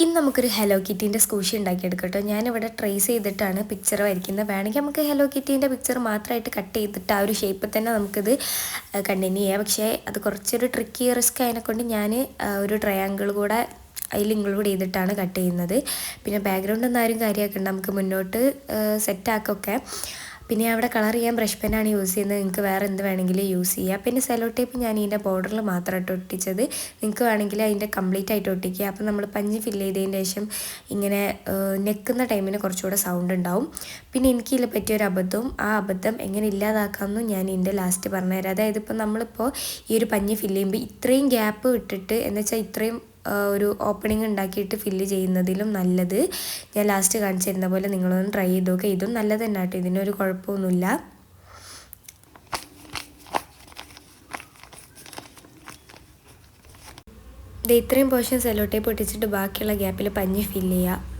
ഇന്ന് നമുക്കൊരു ഹലോ കിറ്റീൻ്റെ സ്കൂഷി ഉണ്ടാക്കിയെടുക്കട്ടോ. ഞാനിവിടെ ട്രേസ് ചെയ്തിട്ടാണ് പിക്ചർ വരയ്ക്കുന്നത്. വേണമെങ്കിൽ നമുക്ക് ഹലോ കിറ്റീൻ്റെ പിക്ചർ മാത്രമായിട്ട് കട്ട് ചെയ്തിട്ട് ആ ഒരു ഷേപ്പിൽ തന്നെ നമുക്കിത് കണ്ടിന്യൂ ചെയ്യാം. പക്ഷേ അത് കുറച്ചൊരു ട്രിക്കി റിസ്ക് അതിനെക്കൊണ്ട് ഞാൻ ഒരു ട്രയാങ്കിൾ കൂടെ അതിൽ ഇൻക്ലൂഡ് ചെയ്തിട്ടാണ് കട്ട് ചെയ്യുന്നത്. പിന്നെ ബാക്ക്ഗ്രൗണ്ട് ഒന്നും ആരും കാര്യമാക്കണ്ട, നമുക്ക് മുന്നോട്ട് സെറ്റാക്കൊക്കെ. പിന്നെ അവിടെ കളർ ചെയ്യാൻ ബ്രഷ് പെന്നാണ് യൂസ് ചെയ്യുന്നത്. നിങ്ങൾക്ക് വേറെ എന്ത് വേണമെങ്കിലും യൂസ് ചെയ്യാം. പിന്നെ സെലോ ടേപ്പ് ഞാൻ ഇതിൻ്റെ ബോർഡറിൽ മാത്രമായിട്ട് ഒട്ടിച്ചത്. നിങ്ങൾക്ക് വേണമെങ്കിൽ അതിൻ്റെ കംപ്ലീറ്റ് ആയിട്ട് ഒട്ടിക്കുക. അപ്പോൾ നമ്മൾ പഞ്ഞ് ഫില്ല് ചെയ്തതിന് ശേഷം ഇങ്ങനെ നെക്കുന്ന ടൈമിന് കുറച്ചുകൂടെ സൗണ്ട് ഉണ്ടാവും. പിന്നെ എനിക്കിതിൽ പറ്റിയൊരു അബദ്ധവും ആ അബദ്ധം എങ്ങനെ ഇല്ലാതാക്കാമെന്നും ഞാൻ ഇതിൻ്റെ ലാസ്റ്റ് പറഞ്ഞുതരാം. അതായത് ഇപ്പോൾ നമ്മളിപ്പോൾ ഈ ഒരു പഞ്ഞ് ഫില്ല് ചെയ്യുമ്പോൾ ഇത്രയും ഗ്യാപ്പ് വിട്ടിട്ട് എന്ന് വെച്ചാൽ ഇത്രയും ഒരു ഓപ്പണിങ് ഉണ്ടാക്കിയിട്ട് ഫില്ല് ചെയ്യുന്നതിലും നല്ലത് ഞാൻ ലാസ്റ്റ് കാണിച്ചു തരുന്ന പോലെ നിങ്ങളൊന്ന് ട്രൈ ചെയ്ത് നോക്കുക. ഇതും നല്ലത് തന്നെ കേട്ടോ, ഇതിനൊരു കുഴപ്പമൊന്നുമില്ല. ഇത് ഇത്രയും പോർഷൻ സെലോ ടേപ്പ് ഒട്ടിച്ചിട്ട് ബാക്കിയുള്ള ഗ്യാപ്പിൽ പഞ്ഞ് ഫില്ല് ചെയ്യുക.